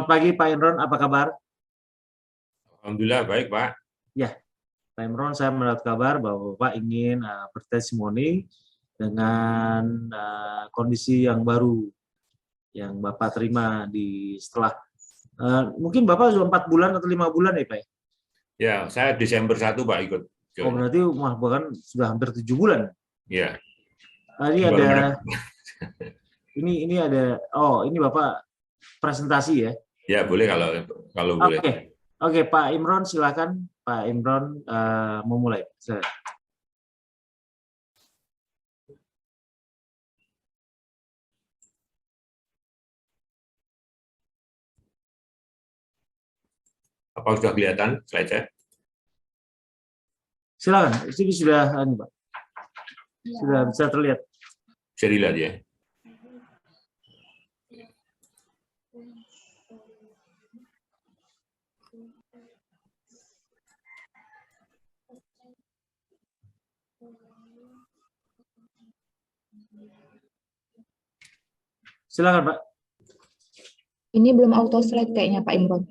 Selamat pagi Pak Imron, apa kabar? Alhamdulillah baik Pak. Ya, Pak Imron, saya mendapat kabar bahwa Bapak ingin bertestimoni dengan kondisi yang baru yang Bapak terima di setelah mungkin Bapak sudah 4 bulan atau 5 bulan ya Pak? Ya, saya Desember 1 Pak ikut. Oh berarti bahkan sudah hampir 7 bulan. Ya. Ini ada ini ada, oh ini Bapak presentasi ya? Ya boleh kalau boleh. Oke, Pak Imron silakan. Pak Imron memulai. Apa sudah kelihatan slide saya? Silakan. Ini sudah, Pak. Sudah bisa terlihat. Bisa dilihat ya. Silakan Pak. Ini belum auto slide kayaknya Pak Imron.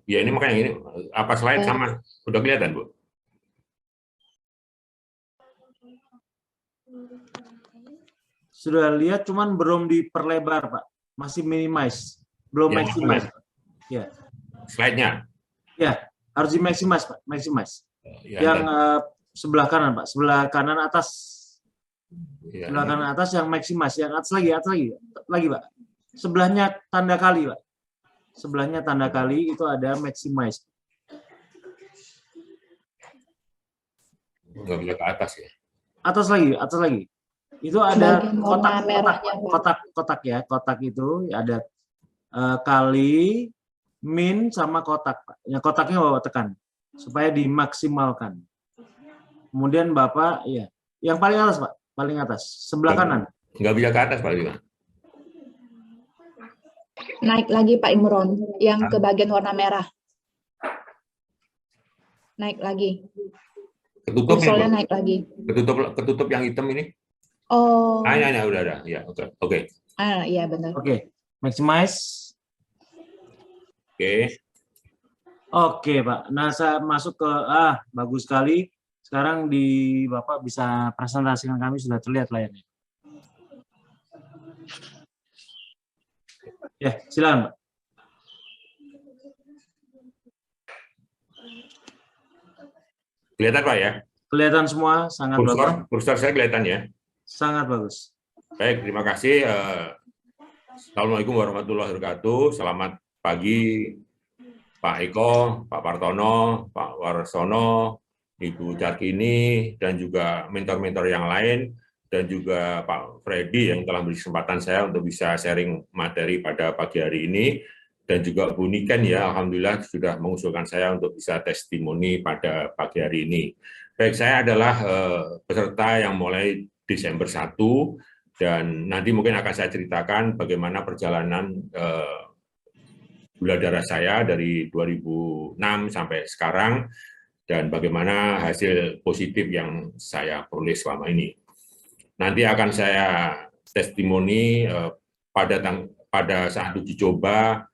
Ya ini makanya ini apa slide sama udah kelihatan Bu? Sudah lihat, cuman belum diperlebar Pak, masih minimize, belum ya, maximize. Ya. Slide-nya? Ya, harus di maximize Pak, maximize. Ya, yang sebelah kanan Pak, sebelah kanan atas. Ya, sebelah kanan atas yang maximize, yang atas lagi Pak. Sebelahnya tanda kali Pak. Sebelahnya tanda kali itu ada maximize. Nggak bisa ke atas ya? Atas lagi. Itu ada kotak itu ada kali, min sama kotak Pak. Ya, kotaknya Bapak tekan supaya dimaksimalkan. Kemudian Bapak ya, yang paling atas Pak, paling atas, sebelah kanan. Nggak bisa ke atas Pak juga. Naik lagi Pak Imron, yang ke bagian warna merah. Naik lagi. Ketutup ya, naik lagi. Ketutup yang hitam ini. Oh. Ya udah ada. Ya, oke. Iya benar. Oke. Maximize. Oke, Pak. Nah, saya masuk ke bagus sekali. Sekarang Bapak bisa presentasikan kami sudah terlihat layarnya. Ya, silakan, Pak. Kelihatan Pak ya? Kelihatan semua, sangat bagus. Kursor saya kelihatan ya? Sangat bagus. Baik, terima kasih. Assalamualaikum warahmatullahi wabarakatuh. Selamat pagi Pak Eko, Pak Partono, Pak Warsono, Ibu Carkini, dan juga mentor-mentor yang lain, dan juga Pak Freddy yang telah beri kesempatan saya untuk bisa sharing materi pada pagi hari ini, dan juga Bu Niken ya, Alhamdulillah sudah mengusulkan saya untuk bisa testimoni pada pagi hari ini. Baik, saya adalah peserta yang mulai Desember 1, dan nanti mungkin akan saya ceritakan bagaimana perjalanan gula darah saya dari 2006 sampai sekarang, dan bagaimana hasil positif yang saya peroleh selama ini. Nanti akan saya testimoni pada saat uji coba,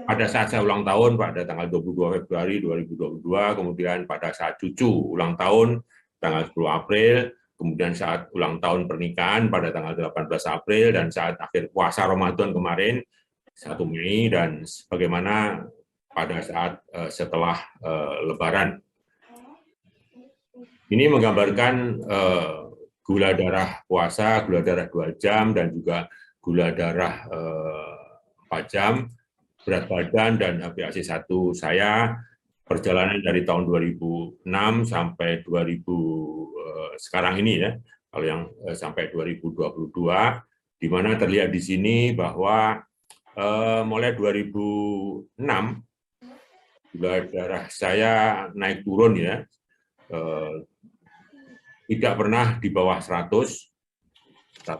pada saat saya ulang tahun pada tanggal 22 Februari 2022, kemudian pada saat cucu ulang tahun tanggal 10 April, kemudian saat ulang tahun pernikahan pada tanggal 18 April, dan saat akhir puasa Ramadan kemarin 1 Mei, dan bagaimana pada saat setelah Lebaran. Ini menggambarkan gula darah puasa, gula darah 2 jam, dan juga gula darah 4 jam, berat badan, dan HbA1c saya, perjalanan dari tahun 2006 sampai 2000 sekarang ini ya, kalau yang sampai 2022, di mana terlihat di sini bahwa mulai 2006 gula darah saya naik turun ya, tidak pernah di bawah 125,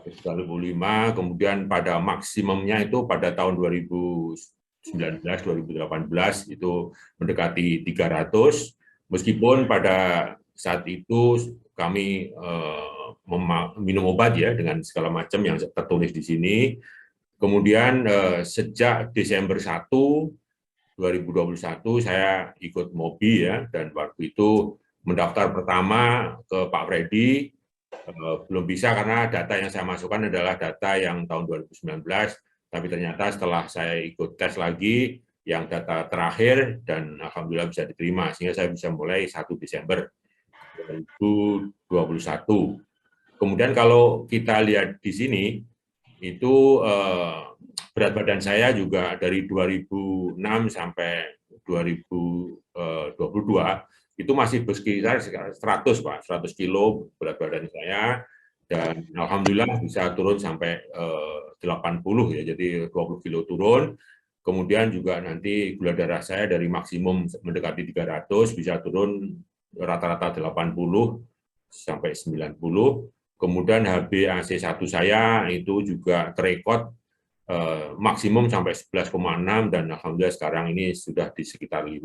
kemudian pada maksimumnya itu pada tahun 2019-2018 itu mendekati 300, meskipun pada saat itu kami minum obat ya dengan segala macam yang tertulis di sini, Kemudian sejak Desember 1, 2021 saya ikut MOBI ya, dan waktu itu mendaftar pertama ke Pak Freddy, belum bisa karena data yang saya masukkan adalah data yang tahun 2019, tapi ternyata setelah saya ikut tes lagi, yang data terakhir, dan alhamdulillah bisa diterima, sehingga saya bisa mulai 1 Desember 2021. Kemudian kalau kita lihat di sini, itu berat badan saya juga dari 2006 sampai 2022 itu masih bersekitar 100 Pak, 100 kilo berat badan saya, dan alhamdulillah bisa turun sampai 80 ya, jadi 20 kilo turun. Kemudian juga nanti gula darah saya dari maksimum mendekati 300 bisa turun rata-rata 80 sampai 90. Kemudian HbA1c saya itu juga terekod maksimum sampai 11,6 dan alhamdulillah sekarang ini sudah di sekitar 5.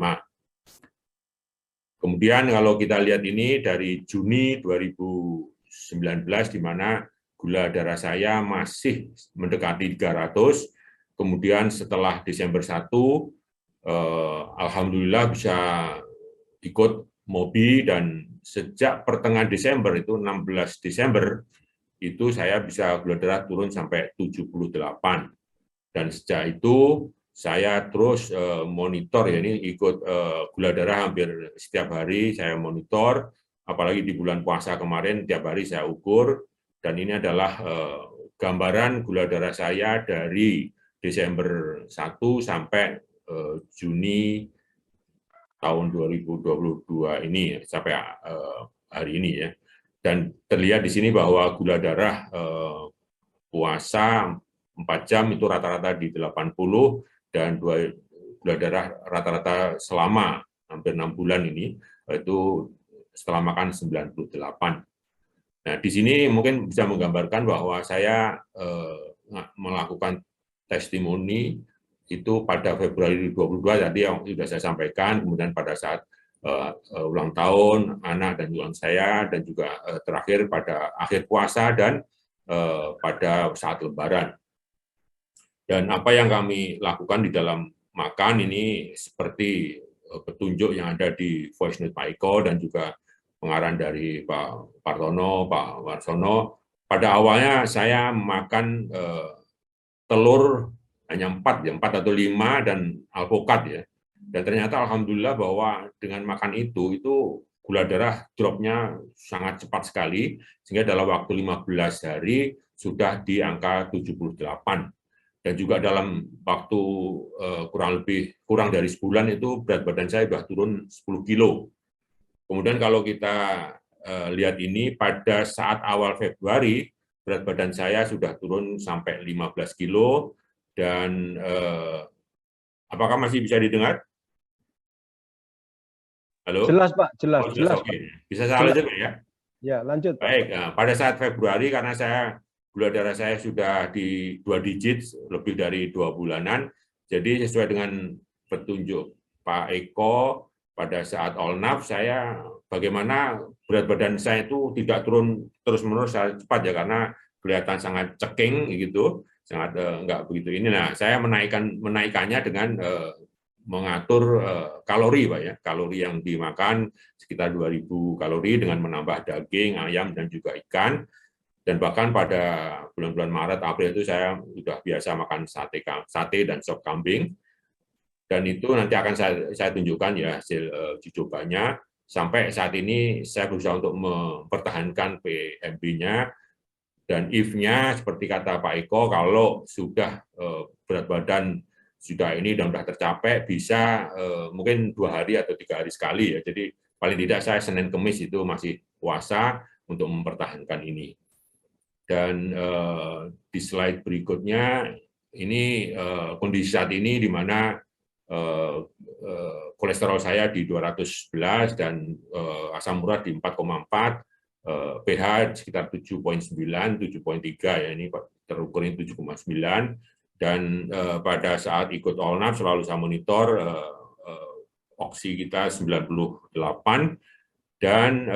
Kemudian kalau kita lihat ini dari Juni 2019 di mana gula darah saya masih mendekati 300, kemudian setelah Desember 1 alhamdulillah bisa ikut MOBI, dan sejak pertengahan Desember itu 16 Desember itu saya bisa gula darah turun sampai 78, dan sejak itu saya terus monitor ya, ini ikut gula darah hampir setiap hari saya monitor, apalagi di bulan puasa kemarin tiap hari saya ukur, dan ini adalah gambaran gula darah saya dari Desember 1 sampai Juni tahun 2022 ini sampai hari ini ya. Dan terlihat di sini bahwa gula darah puasa 4 jam itu rata-rata di 80, dan gula darah rata-rata selama hampir 6 bulan ini itu setelah makan 98. Nah, di sini mungkin bisa menggambarkan bahwa saya melakukan testimoni itu pada Februari 2022 tadi yang sudah saya sampaikan, kemudian pada saat ulang tahun anak dan ulang saya, dan juga terakhir pada akhir puasa dan pada saat Lebaran. Dan apa yang kami lakukan di dalam makan ini seperti petunjuk yang ada di voice note Pak Eko dan juga pengarahan dari Pak Partono, Pak Warsono. Pada awalnya saya makan telur hanya 4 atau 5 dan alpukat ya. Dan ternyata alhamdulillah bahwa dengan makan itu gula darah dropnya sangat cepat sekali, sehingga dalam waktu 15 hari sudah di angka 78. Dan juga dalam waktu kurang dari sebulan itu berat badan saya sudah turun 10 kilo. Kemudian kalau kita lihat ini pada saat awal Februari, berat badan saya sudah turun sampai 15 kilo, dan apakah masih bisa didengar? Halo? Jelas Pak, jelas, Oh, jelas oke. Pak. Bisa saya lanjut ya? Ya, lanjut Pak. Baik, nah, pada saat Februari karena gula darah saya sudah di 2 digit, lebih dari 2 bulanan, jadi sesuai dengan petunjuk Pak Eko, pada saat all-naf saya bagaimana berat badan saya itu tidak turun terus-menerus cepat ya, karena kelihatan sangat ceking gitu, sangat enggak begitu ini. Nah, saya menaikannya dengan mengatur kalori Pak ya, kalori yang dimakan sekitar 2.000 kalori dengan menambah daging, ayam, dan juga ikan. Dan bahkan pada bulan-bulan Maret, April itu saya sudah biasa makan sate dan sop kambing. Dan itu nanti akan saya tunjukkan ya hasil uji cobanya. Sampai saat ini saya berusaha untuk mempertahankan PMB-nya, dan if-nya seperti kata Pak Eko, kalau sudah berat badan sudah ini dan sudah tercapai, bisa mungkin 2 hari atau 3 hari sekali ya. Jadi paling tidak saya Senin Kemis itu masih puasa untuk mempertahankan ini. Dan di slide berikutnya ini kondisi saat ini di mana kolesterol saya di 211 dan asam urat di 4,4, pH sekitar 7,9, 7,3 ya, ini terukur ini 7,9, dan pada saat ikut all-naf selalu saya monitor oksi kita 98, dan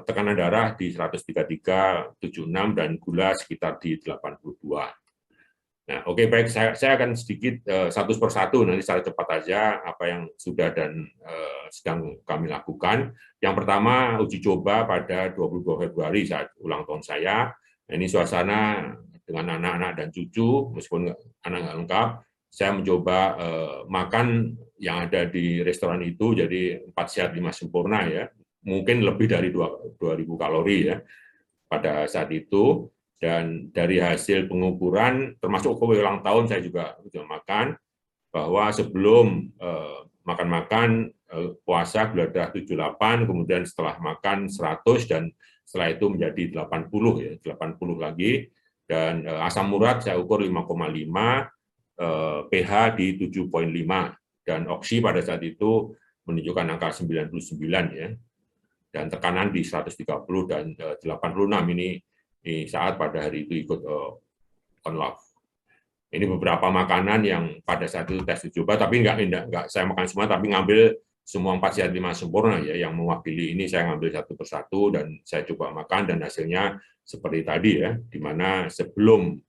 tekanan darah di 133/76 dan gula sekitar di 82. Nah, oke, baik, saya akan sedikit satu persatu nanti secara cepat aja apa yang sudah dan sedang kami lakukan. Yang pertama, uji coba pada 22 Februari saat ulang tahun saya. Ini suasana dengan anak-anak dan cucu, meskipun anak nggak lengkap, saya mencoba makan yang ada di restoran itu, jadi 4 sehat 5 sempurna ya, mungkin lebih dari 2.000 kalori ya pada saat itu. Dan dari hasil pengukuran, termasuk kue ulang tahun saya juga makan, bahwa sebelum makan-makan puasa gula darah 78, kemudian setelah makan 100, dan setelah itu menjadi 80 ya, 80 lagi, dan asam urat saya ukur 5,5, pH di 7,5, dan oksi pada saat itu menunjukkan angka 99 ya, dan tekanan di 130 dan 86 ini saat pada hari itu ikut on love. Ini beberapa makanan yang pada saat itu tes coba, tapi nggak saya makan semua, tapi ngambil semua 4 sehat 5 sempurna ya, yang mewakili ini saya ngambil satu persatu dan saya coba makan, dan hasilnya seperti tadi ya, di mana sebelum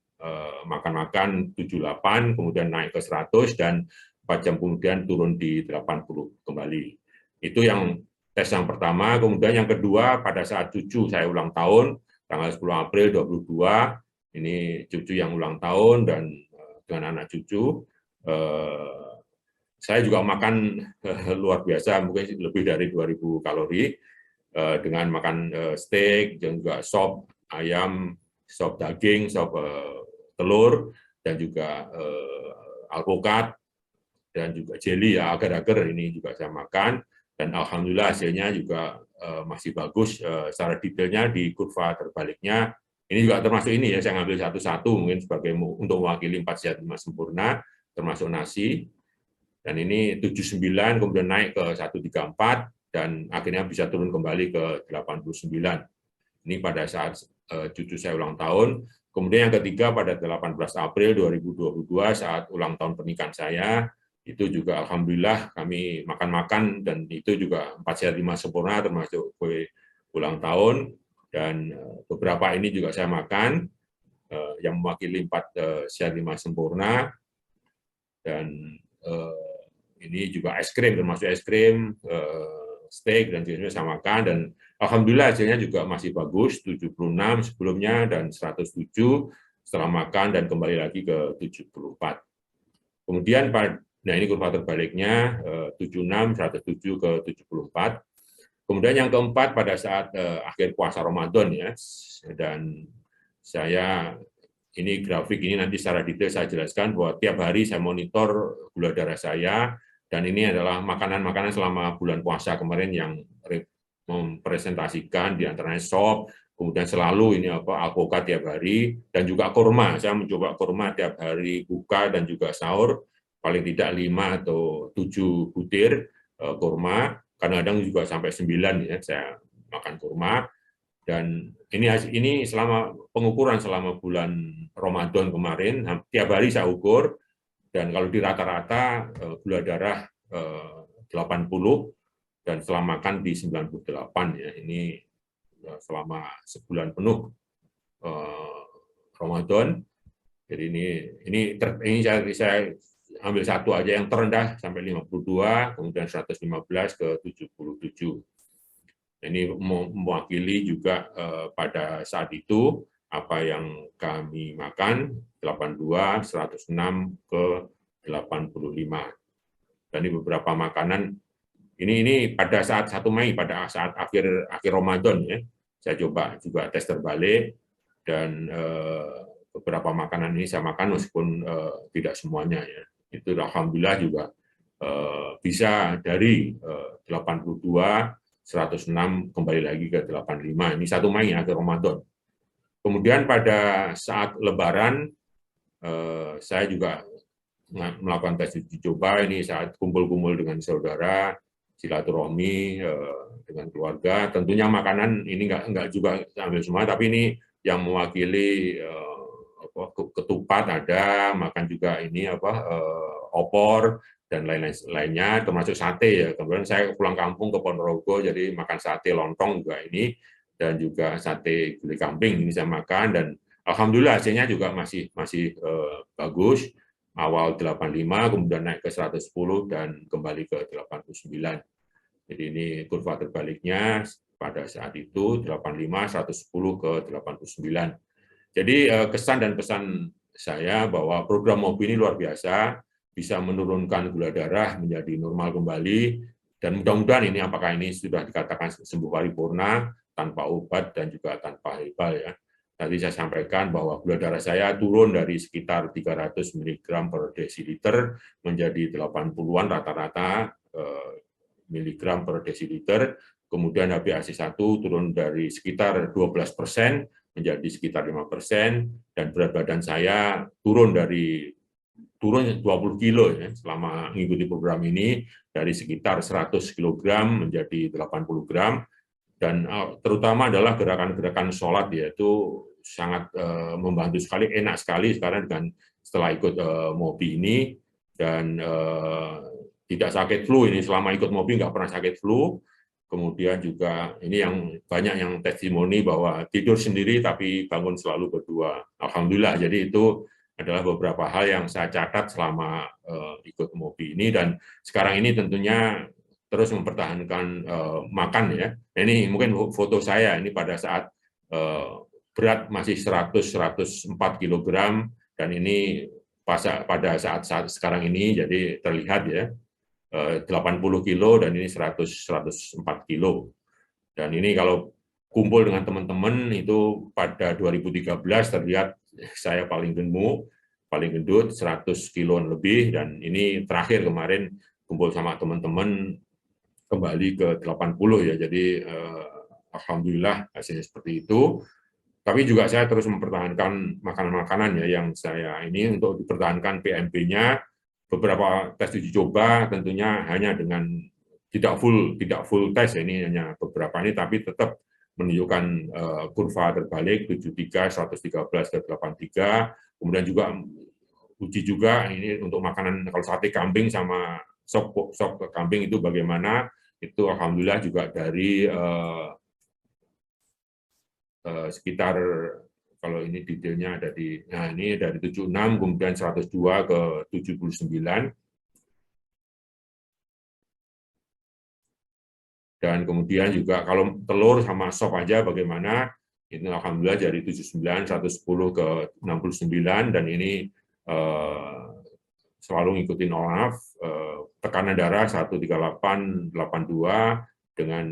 makan-makan 78, kemudian naik ke 100, dan 4 jam kemudian turun di 80 kembali. Itu yang tes yang pertama. Kemudian yang kedua, pada saat cucu saya ulang tahun, tanggal 10 April 2022, ini cucu yang ulang tahun, dan dengan anak cucu, saya juga makan luar biasa, mungkin lebih dari 2.000 kalori, dengan makan steak, dan juga sop ayam, sop daging, sop telur, dan juga alpukat, dan juga jelly ya, agar-agar ini juga saya makan, dan alhamdulillah hasilnya juga masih bagus. Secara detailnya di kurva terbaliknya, ini juga termasuk ini ya, saya ngambil satu-satu mungkin sebagai untuk mewakili 4 sehat 5 sempurna, termasuk nasi, dan ini 79, kemudian naik ke 134, dan akhirnya bisa turun kembali ke 89. Ini pada saat cucu saya ulang tahun. Kemudian yang ketiga pada 18 April 2022 saat ulang tahun pernikahan saya, itu juga alhamdulillah kami makan-makan, dan itu juga 4 sehat 5 sempurna termasuk kue ulang tahun, dan beberapa ini juga saya makan yang mewakili 4 sehat 5 sempurna, dan ini juga es krim, termasuk es krim, steak, dan jenisnya saya makan, dan alhamdulillah hasilnya juga masih bagus, 76 sebelumnya dan 107 setelah makan, dan kembali lagi ke 74. Kemudian nah ini kurva terbaliknya, 76, 107 ke 74. Kemudian yang keempat pada saat akhir puasa Ramadan ya, dan saya ini grafik ini nanti secara detail saya jelaskan bahwa tiap hari saya monitor gula darah saya, dan ini adalah makanan-makanan selama bulan puasa kemarin yang mempresentasikan di antaranya sop, kemudian selalu ini alpukat tiap hari, dan juga kurma. Saya mencoba kurma tiap hari buka dan juga sahur, paling tidak 5 atau 7 butir kurma, kadang-kadang juga sampai 9 ya saya makan kurma. Dan ini selama pengukuran selama bulan Ramadan kemarin, tiap hari saya ukur, dan kalau di rata-rata gula darah 80, dan setelah makan di 98 ya. Ini selama sebulan penuh Ramadan. Jadi ini saya ambil satu aja yang terendah sampai 52, kemudian 115 ke 77. Ini mewakili juga pada saat itu apa yang kami makan, 82, 106 ke 85. Dan ini beberapa makanan, ini pada saat 1 Mei, pada saat akhir Ramadan ya, saya coba juga tes terbalik, dan beberapa makanan ini saya makan meskipun tidak semuanya ya. Itu alhamdulillah juga bisa dari 82, 106 kembali lagi ke 85. Ini 1 Mei akhir Ramadan. Kemudian pada saat Lebaran saya juga melakukan tes uji coba, ini saat kumpul-kumpul dengan saudara, silaturahmi dengan keluarga. Tentunya makanan ini enggak juga ambil semua, tapi ini yang mewakili ketupat ada, makan juga ini opor dan lainnya, termasuk sate ya. Kemudian saya pulang kampung ke Ponorogo, jadi makan sate lontong juga ini, dan juga sate gulai kambing ini saya makan, dan Alhamdulillah hasilnya juga masih bagus. Awal 85, kemudian naik ke 110 dan kembali ke 89. Jadi ini kurva terbaliknya pada saat itu 85, 110 ke 89. Jadi kesan dan pesan saya bahwa program MOBI ini luar biasa, bisa menurunkan gula darah menjadi normal kembali, dan mudah-mudahan ini apakah ini sudah dikatakan sembuh paripurna tanpa obat dan juga tanpa herbal ya. Tadi saya sampaikan bahwa gula darah saya turun dari sekitar 300 mg per desiliter menjadi 80-an rata-rata miligram per desiliter, kemudian HbA1c turun dari sekitar 12% menjadi sekitar 5%, dan berat badan saya turun 20 kilo ya, selama mengikuti program ini, dari sekitar 100 kg menjadi 80 gram, dan terutama adalah gerakan-gerakan sholat yaitu sangat membantu sekali, enak sekali sekarang setelah ikut MOBI ini, dan tidak sakit flu ini, selama ikut MOBI nggak pernah sakit flu. Kemudian juga ini yang banyak yang testimoni bahwa tidur sendiri tapi bangun selalu berdua. Alhamdulillah, jadi itu adalah beberapa hal yang saya catat selama ikut MOBI ini, dan sekarang ini tentunya terus mempertahankan makan ya. Ini mungkin foto saya ini pada saat berat masih 100-104 kg, dan ini pada saat sekarang ini jadi terlihat ya 80 kilo dan ini 104 kilo. Dan ini kalau kumpul dengan teman-teman itu pada 2013 terlihat saya paling gemuk, paling gendut, 100 kiloan lebih, dan ini terakhir kemarin kumpul sama teman-teman kembali ke 80 ya. Jadi alhamdulillah hasilnya seperti itu. Tapi juga saya terus mempertahankan makanan-makanan ya yang saya ini untuk dipertahankan PMB-nya. Beberapa tes uji coba tentunya hanya dengan tidak full tes, ini hanya beberapa ini, tapi tetap menunjukkan kurva terbalik 73, 113 ke 83. Kemudian juga uji juga ini untuk makanan, kalau sate kambing sama sop kambing itu bagaimana, itu alhamdulillah juga dari sekitar, kalau ini detailnya ada di, nah ini dari 76 kemudian 102 ke 79, dan kemudian juga kalau telur sama sop aja bagaimana, itu alhamdulillah dari 79 110 ke 69, dan ini selalu ngikutin ONAF, tekanan darah 138/82 dengan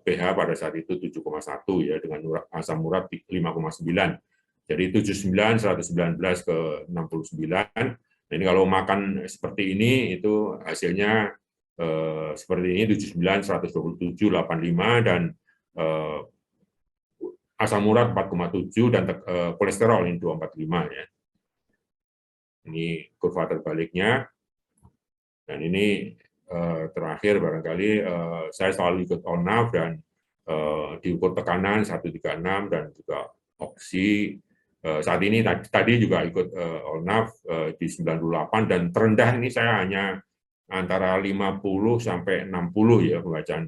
pH pada saat itu 7,1 ya, dengan asam urat 5,9. Jadi 79, 119 ke 69. Ini kalau makan seperti ini itu hasilnya seperti ini 79, 127, 85, dan asam urat 4,7 dan kolesterol ini 245 ya. Ini kurva terbaliknya, dan ini terakhir barangkali saya selalu ikut ONAF dan diukur tekanan 136 dan juga oksi. Saat ini tadi juga ikut ONAF di 98, dan terendah ini saya hanya antara 50 sampai 60 ya pembacaan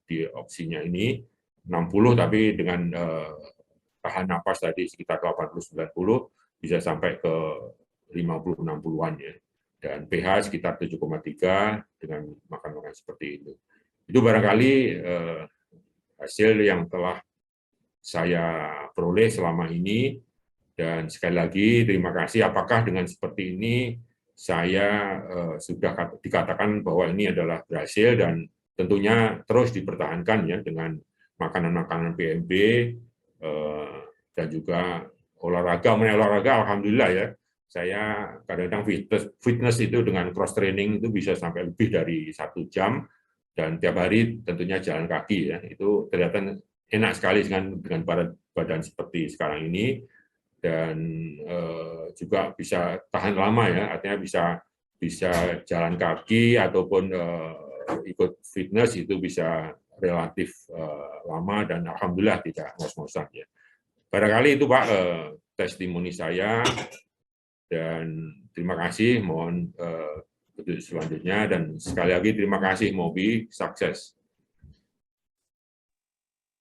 di oksinya ini 60, tapi dengan tahan napas tadi sekitar 80-90 bisa sampai ke 50-60-an ya, dan pH sekitar 7,3 dengan makan-makan seperti itu. Itu barangkali hasil yang telah saya peroleh selama ini, dan sekali lagi terima kasih. Apakah dengan seperti ini saya sudah dikatakan bahwa ini adalah berhasil, dan tentunya terus dipertahankan ya dengan makanan-makanan PMB dan juga olahraga. Mengenai olahraga, alhamdulillah ya, saya kadang-kadang fitness itu dengan cross training itu bisa sampai lebih dari 1 jam, dan tiap hari tentunya jalan kaki ya, itu ternyata enak sekali dengan badan seperti sekarang ini, dan juga bisa tahan lama ya, artinya bisa jalan kaki ataupun ikut fitness itu bisa relatif lama, dan alhamdulillah tidak ngos-ngosan ya. Barangkali itu Pak testimoni saya, dan terima kasih, mohon selanjutnya, dan sekali lagi terima kasih MOBI, sukses.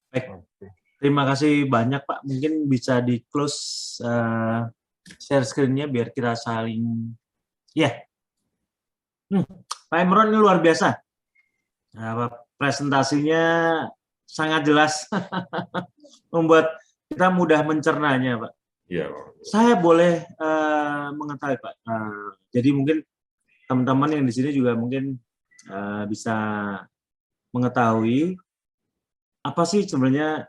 Baik, Terima kasih banyak Pak. Mungkin bisa di close share screen-nya biar kita saling. Ya, Pak Imron ini luar biasa. Presentasinya sangat jelas, membuat kita mudah mencernanya Pak. Iya. Saya boleh mengetahui Pak. Jadi mungkin teman-teman yang di sini juga mungkin bisa mengetahui apa sih sebenarnya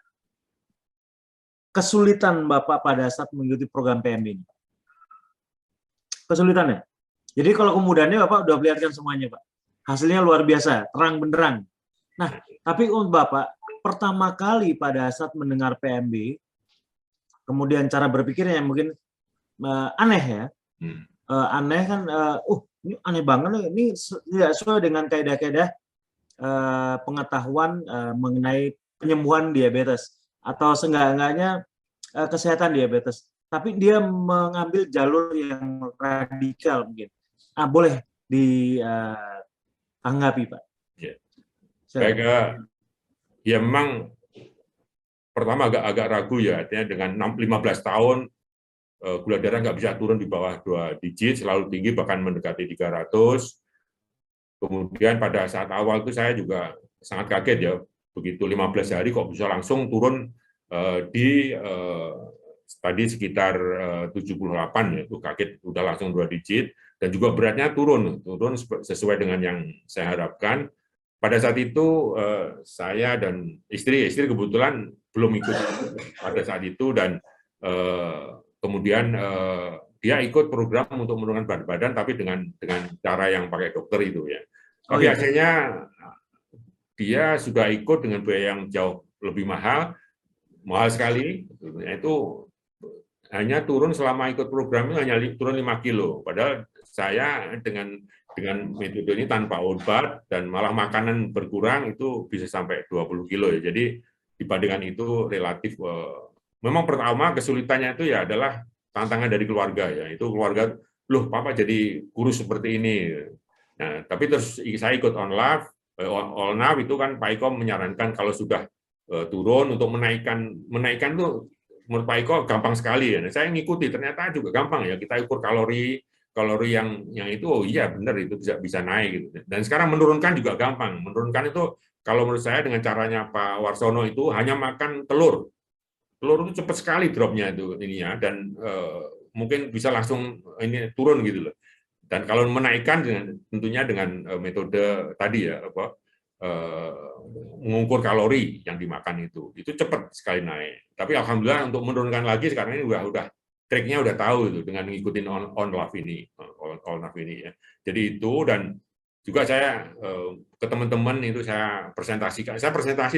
kesulitan Bapak pada saat mengikuti program PMB ini. Kesulitannya. Jadi kalau kemudahannya Bapak udah perlihatkan semuanya Pak. Hasilnya luar biasa, terang benderang. Nah, tapi untuk Bapak pertama kali pada saat mendengar PMB, kemudian cara berpikirnya yang mungkin aneh ya. Aneh kan, ini aneh banget nih, ini tidak sesuai dengan kaidah-kaidah pengetahuan mengenai penyembuhan diabetes atau seenggak-enggaknya kesehatan diabetes. Tapi dia mengambil jalur yang radikal mungkin. Boleh ditanggapi Pak. Ya. Baik, ya memang pertama agak ragu ya, artinya dengan 15 tahun gula darah nggak bisa turun di bawah 2 digit, selalu tinggi bahkan mendekati 300. Kemudian pada saat awal itu saya juga sangat kaget ya, begitu 15 hari kok bisa langsung turun di tadi sekitar 78 ya, itu kaget udah langsung 2 digit, dan juga beratnya turun sesuai dengan yang saya harapkan. Pada saat itu saya dan istri kebetulan belum ikut pada saat itu, dan kemudian dia ikut program untuk menurunkan berat badan tapi dengan cara yang pakai dokter itu ya. Tapi hasilnya dia sudah ikut dengan biaya yang jauh lebih mahal sekali. Itu hanya turun selama ikut program itu hanya turun 5 kilo. Padahal saya dengan metode ini tanpa obat dan malah makanan berkurang itu bisa sampai 20 kilo ya. Jadi dibandingkan itu relatif memang pertama kesulitannya itu ya adalah tantangan dari keluarga ya. Itu keluarga, loh Papa jadi kurus seperti ini. Nah, tapi terus saya ikut All Now itu kan Pak Iko menyarankan kalau sudah turun untuk menaikkan tuh menurut Pak Iko gampang sekali ya. Nah, saya ngikuti, ternyata juga gampang ya. Kita ukur kalori yang itu, oh iya benar itu bisa naik gitu. Dan sekarang menurunkan juga gampang. Menurunkan itu kalau menurut saya dengan caranya Pak Warsono itu hanya makan telur. Telur itu cepat sekali dropnya itu ininya, dan mungkin bisa langsung ini turun gitu loh. Dan kalau menaikkan tentunya dengan metode tadi ya mengukur kalori yang dimakan itu cepat sekali naik. Tapi alhamdulillah untuk menurunkan lagi sekarang ini udah triknya udah tahu itu dengan ngikutin All Now ini ya. Jadi itu, dan juga saya ke teman-teman itu saya presentasi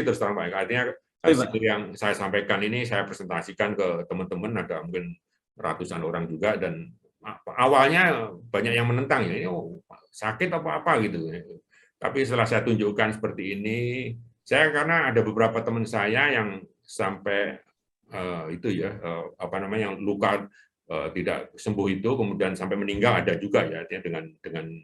terus terang Pak. Artinya hasil yang saya sampaikan ini saya presentasikan ke teman-teman, ada mungkin ratusan orang juga, dan awalnya banyak yang menentang ya, sakit apa gitu. Tapi setelah saya tunjukkan seperti ini, karena ada beberapa teman saya yang sampai yang luka tidak sembuh itu, kemudian sampai meninggal ada juga ya, dengan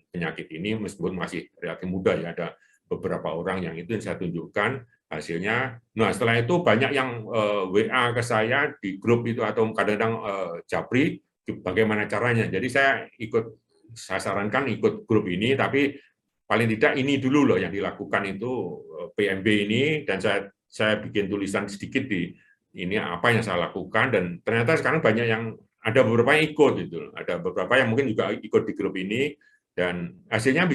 penyakit ini meskipun masih relatif muda ya, ada beberapa orang yang itu yang saya tunjukkan hasilnya. Nah setelah itu banyak yang WA ke saya di grup itu atau kadang-kadang japri bagaimana caranya. Jadi saya sarankan ikut grup ini, tapi paling tidak ini dulu loh yang dilakukan itu PMB ini, dan saya bikin tulisan sedikit di ini apa yang saya lakukan, dan ternyata sekarang banyak yang ada beberapa yang ikut gitu, ada beberapa yang mungkin juga ikut di grup ini, dan hasilnya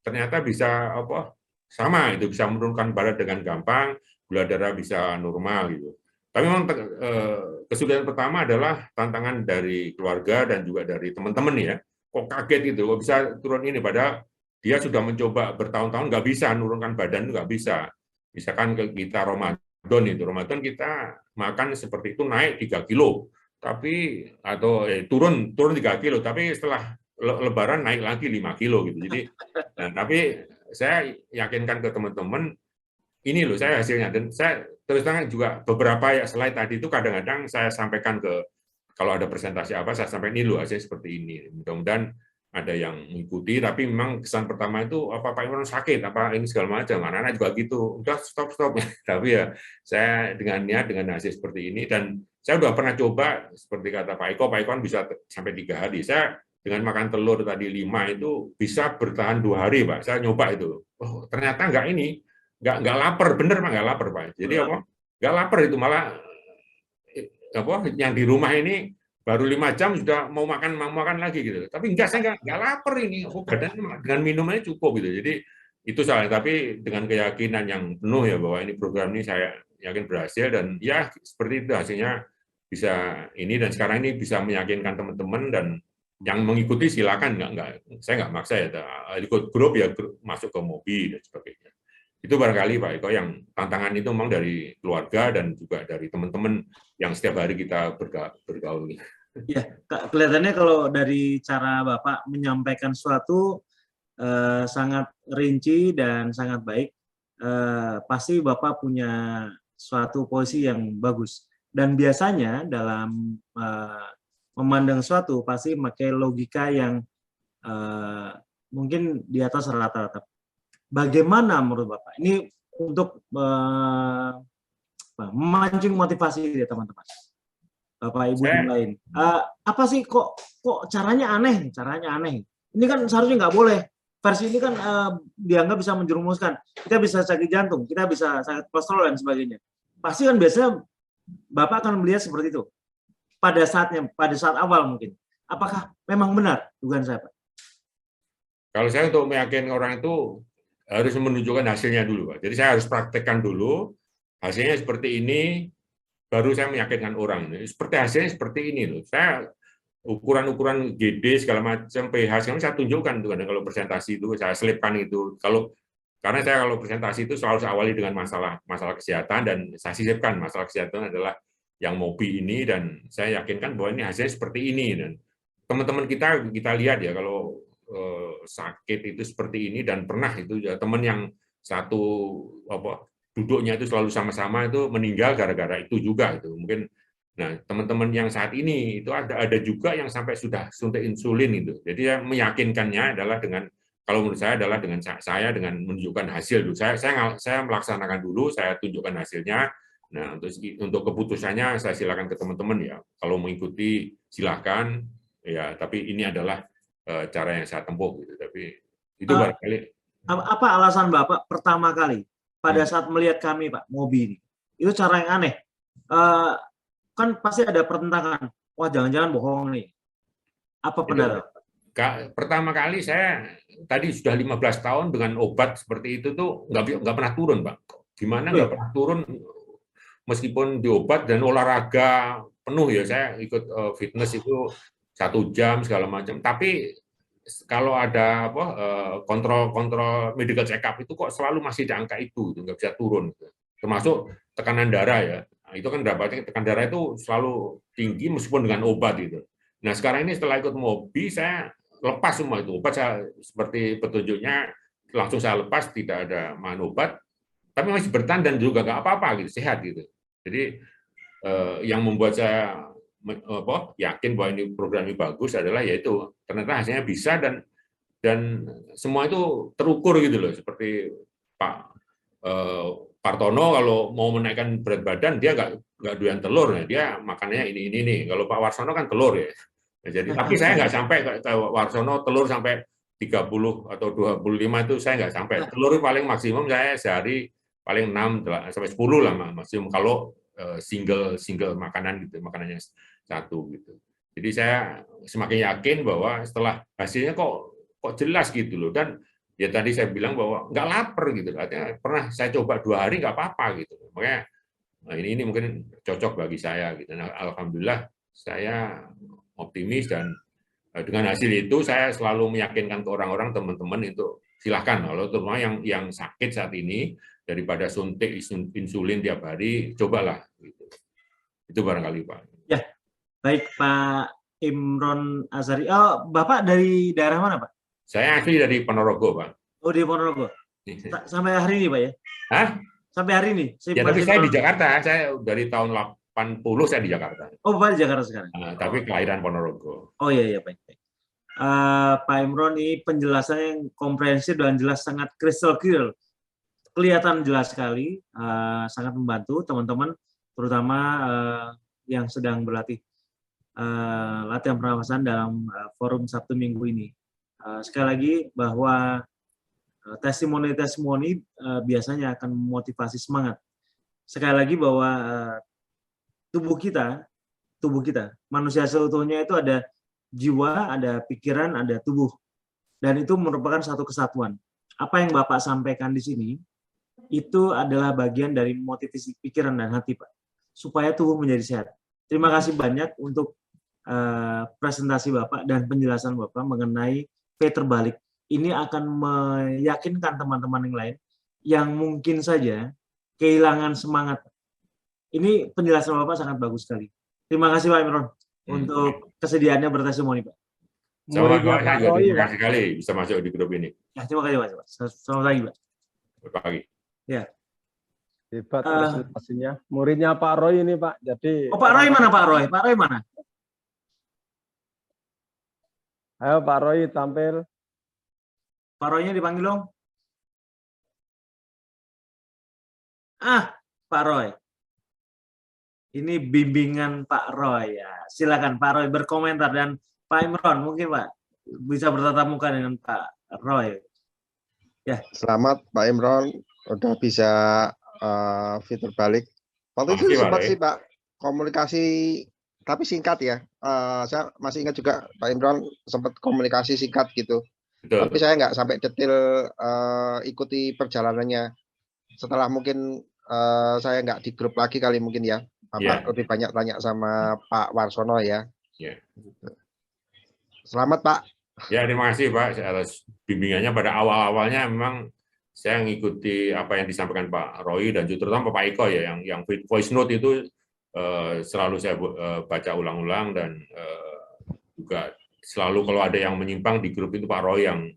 ternyata bisa sama itu, bisa menurunkan berat dengan gampang, gula darah bisa normal gitu. Tapi memang kesulitan pertama adalah tantangan dari keluarga dan juga dari teman-teman ya. Kok kaget gitu, kok bisa turun ini, padahal dia sudah mencoba bertahun-tahun nggak bisa menurunkan badan, nggak bisa. Misalkan kita Ramadan kita makan seperti itu naik 3 kilo, tapi atau turun 3 kilo, tapi setelah Lebaran naik lagi 5 kilo gitu. Jadi, tapi saya yakinkan ke teman-teman, ini loh saya hasilnya, dan saya terus terang juga beberapa slide tadi itu kadang-kadang saya sampaikan kalau ada presentasi saya sampaikan ini loh hasilnya seperti ini. Mudah-mudahan ada yang mengikuti, tapi memang kesan pertama itu apa Pak Imron sakit, apa ini segala macam, anak-anak juga gitu, udah stop. Tapi ya saya dengan niat, dengan hasil seperti ini, dan saya udah pernah coba seperti kata Pak Eko kan bisa sampai 3 hari. Saya dengan makan telur tadi 5 itu bisa bertahan 2 hari, Pak. Saya nyoba itu. Oh, ternyata nggak lapar, bener Pak, nggak lapar Pak. Jadi apa? Nggak lapar itu, malah apa yang di rumah ini baru 5 jam sudah mau makan lagi gitu. Tapi enggak, saya nggak lapar ini. Oh, badannya dengan minumnya cukup gitu. Jadi itu salah. Tapi dengan keyakinan yang penuh ya bahwa ini program ini saya yakin berhasil, dan ya seperti itu hasilnya bisa ini, dan sekarang ini bisa meyakinkan teman-teman, dan yang mengikuti silakan, saya nggak maksa ya. Ikut grup ya masuk ke Mobi dan sebagainya. Itu barangkali Pak Eko yang tantangan itu memang dari keluarga dan juga dari teman-teman yang setiap hari kita bergaul. Ya, kelihatannya kalau dari cara Bapak menyampaikan sesuatu sangat rinci dan sangat baik, pasti Bapak punya suatu posisi yang bagus. Dan biasanya dalam memandang sesuatu pasti pakai logika yang mungkin di atas rata-rata. Bagaimana menurut Bapak? Ini untuk memancing motivasi dari teman-teman, Bapak Ibu yang lain. Apa sih kok caranya aneh? Caranya aneh. Ini kan seharusnya nggak boleh. Versi ini kan dianggap bisa menjerumuskan. Kita bisa sakit jantung, kita bisa sakit kolesterol dan sebagainya. Pasti kan biasanya Bapak akan melihat seperti itu. Pada saat awal mungkin. Apakah memang benar dugaan saya, Pak? Kalau saya untuk meyakinkan orang itu harus menunjukkan hasilnya dulu, Pak. Jadi saya harus praktekkan dulu, hasilnya seperti ini, baru saya meyakinkan orang. Seperti hasilnya seperti ini loh. Saya ukuran-ukuran GD segala macam, pH segala macam saya tunjukkan tuh. Kalau presentasi itu saya selipkan itu. Karena saya kalau presentasi itu selalu saya awali dengan masalah kesehatan, dan saya sisipkan masalah kesehatan adalah yang Mobi ini, dan saya yakinkan bahwa ini hasilnya seperti ini. Dan teman-teman kita lihat ya, kalau sakit itu seperti ini, dan pernah itu ya, teman yang satu duduknya itu selalu sama-sama itu meninggal gara-gara itu juga itu mungkin. Nah, teman-teman yang saat ini itu ada juga yang sampai sudah suntik insulin itu. Jadi saya meyakinkannya adalah kalau menurut saya adalah dengan saya dengan menunjukkan hasil dulu. Saya melaksanakan dulu, saya tunjukkan hasilnya. Nah, untuk keputusannya saya silakan ke teman-teman ya. Kalau mengikuti silakan ya, tapi ini adalah cara yang saya tempuh gitu. Tapi itu barangkali. Apa alasan Bapak pertama kali pada saat melihat kami Pak Mobi ini? Itu cara yang aneh. Kan pasti ada pertentangan. Wah, jangan-jangan bohong nih. Apa benar? Pertama kali saya tadi sudah 15 tahun dengan obat seperti itu tuh nggak pernah turun, Pak. Gimana nggak pernah turun meskipun di obat dan olahraga penuh ya. Saya ikut fitness itu 1 jam segala macam. Tapi kalau ada kontrol medical check up itu kok selalu masih di angka itu nggak bisa turun. Termasuk tekanan darah ya. Nah, itu kan dapatnya tekanan darah itu selalu tinggi meskipun dengan obat itu. Nah, sekarang ini setelah ikut Mobi saya lepas semua itu obat, saya seperti petunjuknya langsung saya lepas, tidak ada makan obat, tapi masih bertahan dan juga nggak apa-apa gitu, sehat gitu. Jadi yang membuat saya yakin bahwa ini program ini bagus adalah yaitu ternyata hasilnya bisa, dan semua itu terukur gitu loh. Seperti Pak Partono kalau mau menaikkan berat badan dia nggak doyan telur ya, dia makannya ini nih. Kalau Pak Warsono kan telur ya. Nah, jadi tapi saya nggak sampai ke Warsono telur sampai 30 atau 25 itu saya nggak sampai. Telur paling maksimum saya sehari paling 6 sampai 10 lah maksimum kalau single makanan gitu, makanannya satu gitu. Jadi saya semakin yakin bahwa setelah hasilnya kok jelas gitu loh, dan ya tadi saya bilang bahwa nggak lapar gitu, artinya pernah saya coba 2 hari nggak apa-apa gitu. Makanya ini mungkin cocok bagi saya gitu. Nah, alhamdulillah saya optimis, dan dengan hasil itu saya selalu meyakinkan ke orang-orang, teman-teman itu silahkan kalau terutama yang sakit saat ini daripada suntik insulin tiap hari, cobalah gitu. Itu barangkali Pak. Ya, baik Pak Imron Azhari. Oh, Bapak dari daerah mana Pak? Saya asli dari Ponorogo Pak. Oh, di Ponorogo. Sampai hari ini Pak ya? Hah? Sampai hari ini? Ya, tapi saya di Jakarta. Saya dari tahun 80 saya di Jakarta. Oh, Bapak di Jakarta sekarang. Tapi kelahiran Ponorogo. Oh iya, baik. Pak Imron ini penjelasannya yang komprehensif dan jelas, sangat crystal clear, kelihatan jelas sekali, sangat membantu teman-teman, terutama yang sedang berlatih latihan pernapasan dalam forum Sabtu Minggu ini. Sekali lagi bahwa testimoni-testimoni biasanya akan memotivasi semangat. Sekali lagi bahwa tubuh kita, manusia seutuhnya itu ada jiwa, ada pikiran, ada tubuh. Dan itu merupakan satu kesatuan. Apa yang Bapak sampaikan di sini, itu adalah bagian dari motivasi pikiran dan hati, Pak. Supaya tubuh menjadi sehat. Terima kasih banyak untuk presentasi Bapak dan penjelasan Bapak mengenai P terbalik. Ini akan meyakinkan teman-teman yang lain yang mungkin saja kehilangan semangat. Ini penjelasan Bapak sangat bagus sekali. Terima kasih Pak Imron untuk kesediaannya bertestimoni, Pak. Sama-sama, saya juga terima kasih sekali bisa masuk di grup ini. Ya, terima kasih Pak. Selamat pagi, Pak. Selamat pagi. Ya. Hebat presentasinya. Muridnya Pak Roy ini, Pak. Jadi Pak Roy mana, Pak Roy? Pak Roy mana? Ayo Pak Roy tampil. Pak Roy-nya dipanggil dong. Pak Roy. Ini bimbingan Pak Roy ya. Silakan Pak Roy berkomentar, dan Pak Imron mungkin Pak bisa bertatap muka dengan Pak Roy. Ya. Selamat Pak Imron, udah bisa fitur balik. Waktu itu sempat sih Pak komunikasi, tapi singkat ya. Saya masih ingat juga Pak Imron sempat komunikasi singkat gitu. Betul. Tapi saya nggak sampai detail ikuti perjalanannya. Setelah mungkin saya nggak di grup lagi kali mungkin ya. Lebih banyak tanya sama Pak Warsono ya. Selamat Pak. Ya, terima kasih Pak atas bimbingannya. Pada awal-awalnya memang saya mengikuti apa yang disampaikan Pak Roy dan terutama Pak Eko ya, yang voice note itu selalu saya baca ulang-ulang, dan juga selalu kalau ada yang menyimpang di grup itu Pak Roy yang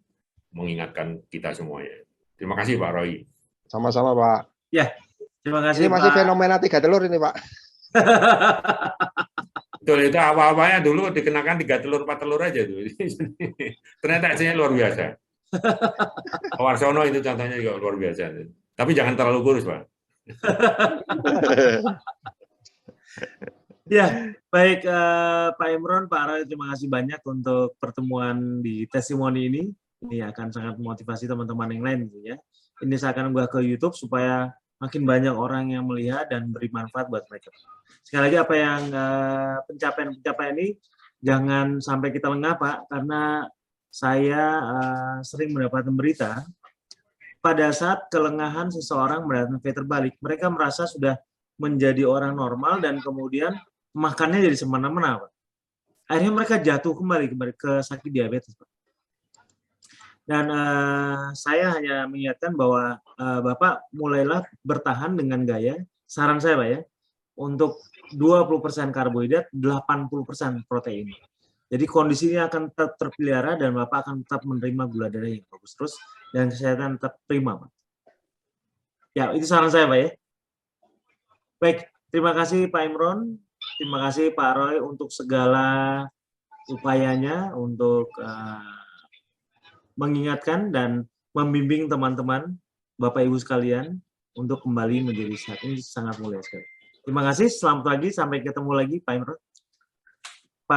mengingatkan kita semuanya. Terima kasih Pak Roy. Sama-sama Pak. Ya, terima kasih. Ini masih Pak. Fenomena 3 telur ini Pak. Betul, itu awal-awalnya dulu dikenakan 3 telur 4 telur aja tuh. Ternyata hasilnya luar biasa. Pak Warsono itu contohnya juga luar biasa. Tapi jangan terlalu kurus Pak. Ya, baik Pak Imron, Pak Roy, terima kasih banyak untuk pertemuan di testimoni ini. Ini akan sangat memotivasi teman-teman yang lain ya. Ini saya akan unggah ke YouTube supaya makin banyak orang yang melihat dan beri manfaat buat mereka. Sekali lagi apa yang pencapaian ini jangan sampai kita lengah Pak, karena saya sering mendapatkan berita pada saat kelengahan seseorang mendapatkan V terbalik, mereka merasa sudah menjadi orang normal dan kemudian makannya jadi semena-mena, Pak. Akhirnya mereka jatuh kembali ke sakit diabetes, Pak. Dan saya hanya mengingatkan bahwa Bapak mulailah bertahan dengan gaya, saran saya Pak ya, untuk 20% karbohidrat, 80% protein. Jadi kondisinya akan tetap terpelihara dan Bapak akan tetap menerima gula darah yang bagus terus dan kesehatan tetap prima, Pak. Ya, itu saran saya Pak ya. Baik, terima kasih Pak Imron. Terima kasih Pak Roy untuk segala upayanya untuk mengingatkan dan membimbing teman-teman, Bapak Ibu sekalian, untuk kembali menjadi sehat. Ini sangat mulia sekali. Terima kasih, selamat pagi, sampai ketemu lagi Pak Imron.